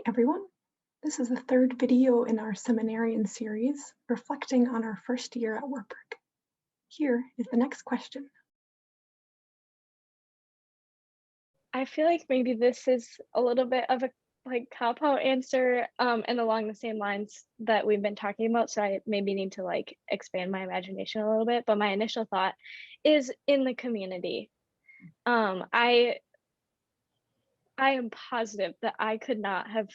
everyone. This is the third video in our seminarian series, reflecting on our first year at Wartburg. Here is the next question. I feel like maybe this is a little bit of a cop-out answer and along the same lines that we've been talking about, so I maybe need to expand my imagination a little bit, but my initial thought is in the community. I am positive that I could not have,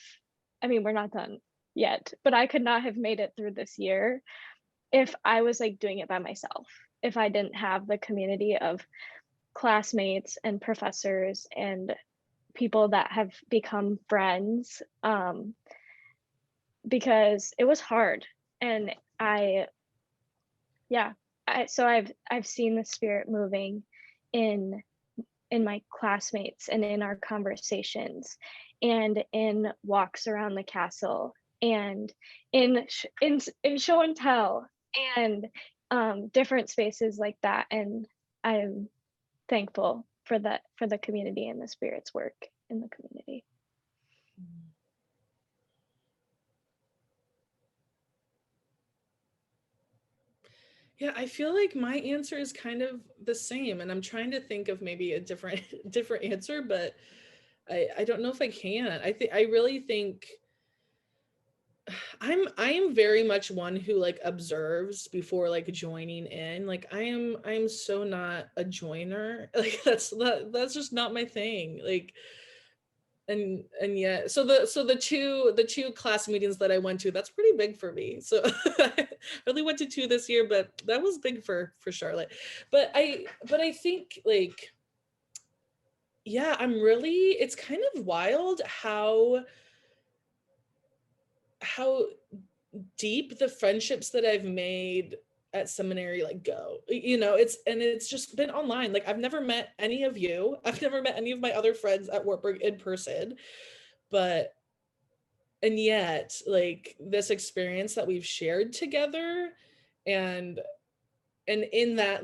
we're not done yet, but I could not have made it through this year if I was doing it by myself, if I didn't have the community of classmates and professors and people that have become friends, because it was hard. And I've seen the Spirit moving in my classmates and in our conversations and in walks around the castle and in show and tell and different spaces like that. And I'm thankful for the community and the Spirit's work in the community. Yeah, I feel like my answer is kind of the same, and I'm trying to think of maybe a different answer, but I don't know if I can. I really think I am very much one who observes before joining in. I am so not a joiner. That's just not my thing. And yeah, so the two class meetings that I went to, that's pretty big for me. So I only went to 2 this year, but that was big for Charlotte. But I think yeah, it's kind of wild how deep the friendships that I've made at seminary go. It's just been online. I've never met any of you. I've never met any of my other friends at Wartburg in person. And yet this experience that we've shared together and in that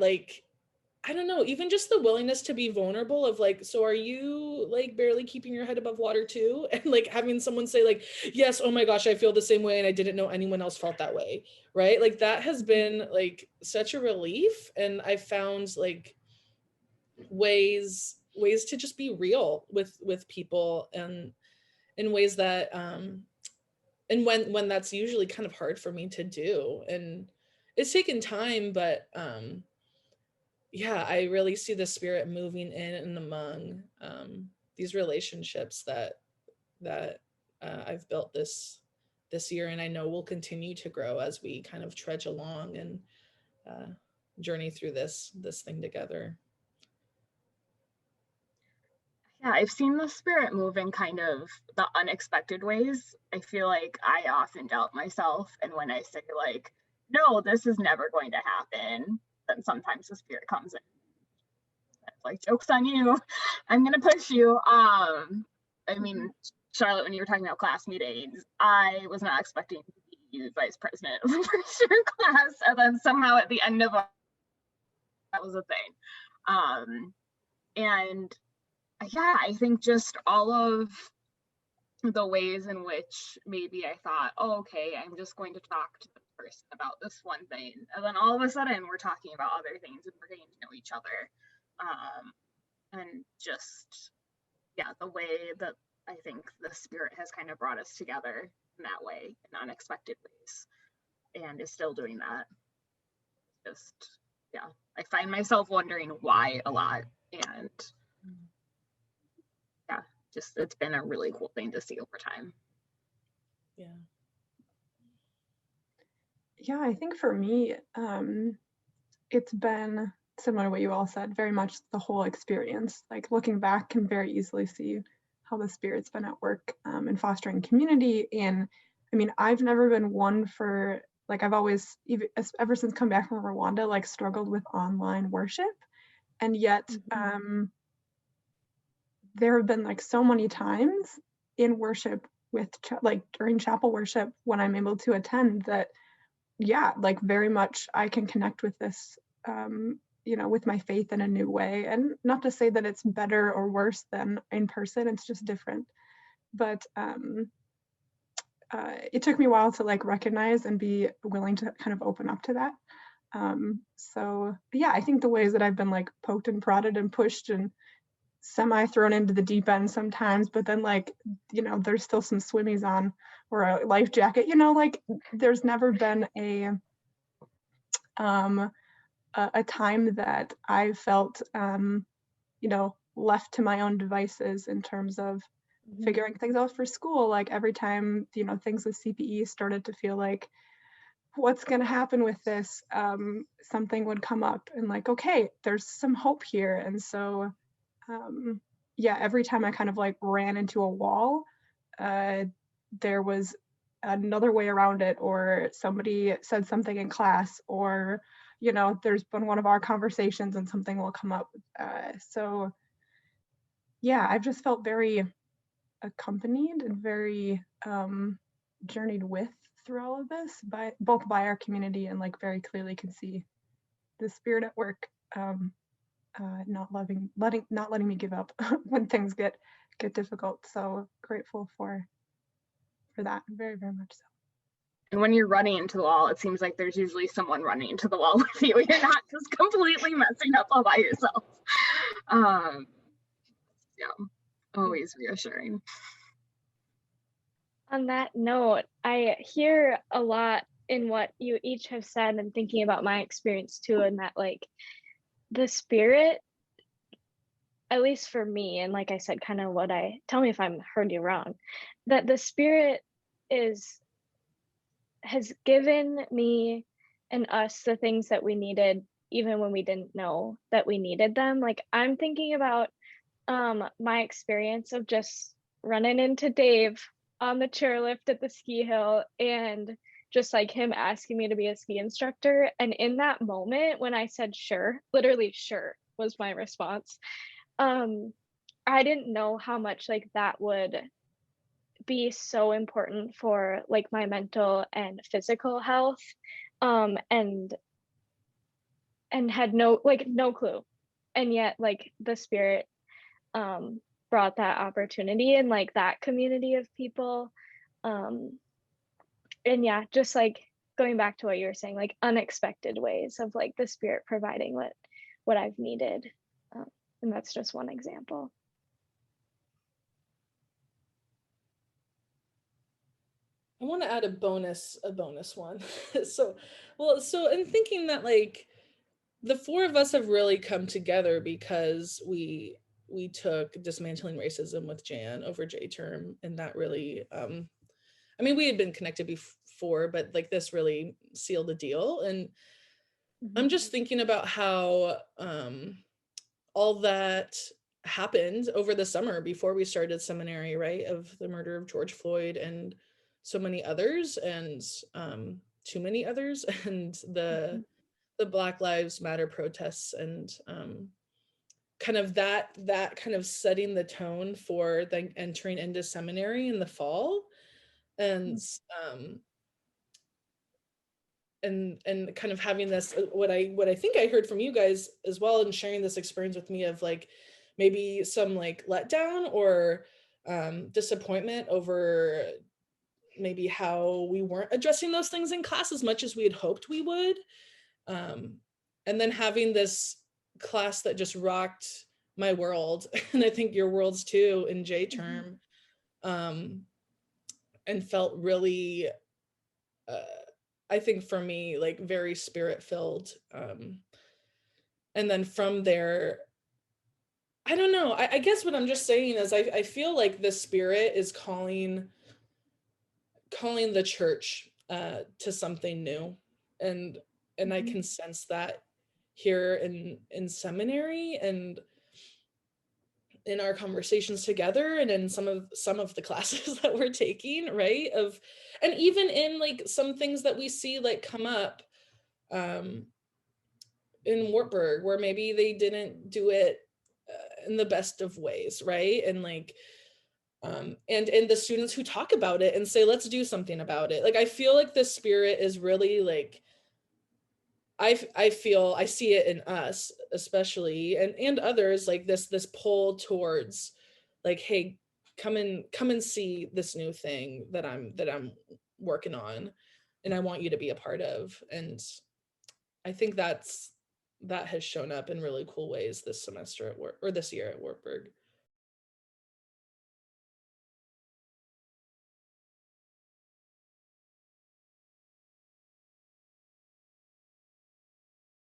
I don't know, even just the willingness to be vulnerable of so are you barely keeping your head above water too? And having someone say yes, oh my gosh, I feel the same way and I didn't know anyone else felt that way, right? That has been such a relief. And I found ways to just be real with people and in ways that and when that's usually kind of hard for me to do. And it's taken time, but yeah, I really see the Spirit moving in and among these relationships that I've built this year, and I know will continue to grow as we kind of trudge along and journey through this thing together. Yeah, I've seen the Spirit move in kind of the unexpected ways. I feel like I often doubt myself, and when I say no, this is never going to happen, then sometimes the Spirit comes in. It's joke's on you. I'm gonna push you. Charlotte, when you were talking about class meetings, I was not expecting to be vice president of the first year class, and then somehow at the end of it, that was a thing. And yeah, I think just all of the ways in which maybe I thought, oh, okay, I'm just going to talk to the person about this one thing, and then all of a sudden we're talking about other things and we're getting to know each other, and just the way that I think the Spirit has kind of brought us together in that way, in unexpected ways, and is still doing that. I find myself wondering why a lot, and it's been a really cool thing to see over time. Yeah, I think for me, it's been similar to what you all said, very much the whole experience. Looking back, can very easily see how the Spirit's been at work in fostering community. And I've never been one for I've always, ever since come back from Rwanda, struggled with online worship, and yet there have been so many times in worship with during chapel worship when I'm able to attend that very much I can connect with this with my faith in a new way. And not to say that it's better or worse than in person, it's just different. But it took me a while to like recognize and be willing to kind of open up to that. So yeah, I think the ways that I've been like poked and prodded and pushed and semi thrown into the deep end sometimes, but then like, you know, there's still some swimmies on or a life jacket, you know, like there's never been a time that I felt, you know, left to my own devices in terms of figuring things out for school. Like every time, you know, things with CPE started to feel like, what's going to happen with this? Something would come up and like, okay, there's some hope here. And so, yeah, every time I kind of like ran into a wall, there was another way around it, or somebody said something in class, or, you know, there's been one of our conversations and something will come up. So yeah, I've just felt very accompanied and very journeyed with through all of this, by both by our community, and like very clearly can see the Spirit at work, not letting me give up when things get difficult. So grateful for that, very, very much so. And when you're running into the wall, it seems like there's usually someone running into the wall with you. You're not just completely messing up all by yourself. Yeah, always reassuring. On that note, I hear a lot in what you each have said, and thinking about my experience too, and that like the Spirit, at least for me, and like I said, kind of what tell me if I'm heard you wrong, that the Spirit has given me and us the things that we needed, even when we didn't know that we needed them. Like I'm thinking about my experience of just running into Dave on the chairlift at the ski hill, and just like him asking me to be a ski instructor. And in that moment when I said sure, literally sure was my response, I didn't know how much like that would be so important for like my mental and physical health, and had no clue. And yet like the Spirit brought that opportunity and like that community of people, and yeah, just like going back to what you were saying, like unexpected ways of like the Spirit providing what I've needed, and that's just one example. I want to add a bonus one. So in thinking that like the four of us have really come together because we took Dismantling Racism with Jan over J-term, and that really, I mean, we had been connected before, but like this really sealed the deal. And I'm just thinking about how all that happened over the summer before we started seminary, right? Of the murder of George Floyd and so many others, and too many others, and the Black Lives Matter protests, and kind of that kind of setting the tone for then entering into seminary in the fall, and and kind of having this, what I think I heard from you guys as well, and sharing this experience with me of like maybe some like letdown or disappointment over maybe how we weren't addressing those things in class as much as we had hoped we would, and then having this class that just rocked my world, and I think your worlds too, in J-term, and felt really, I think for me, like very Spirit-filled. And then from there, I don't know, I guess what I'm just saying is I feel like the Spirit is calling the church to something new, and I can sense that here in seminary, and in our conversations together, and in some of the classes that we're taking, right? And even in like some things that we see like come up in Wartburg, where maybe they didn't do it in the best of ways, right? And like and the students who talk about it and say, let's do something about it. Like I feel like the Spirit is really like, I feel I see it in us especially, and others, like this pull towards like, hey, come and see this new thing that I'm working on, and I want you to be a part of. And I think that has shown up in really cool ways this semester at work, or this year at Wartburg.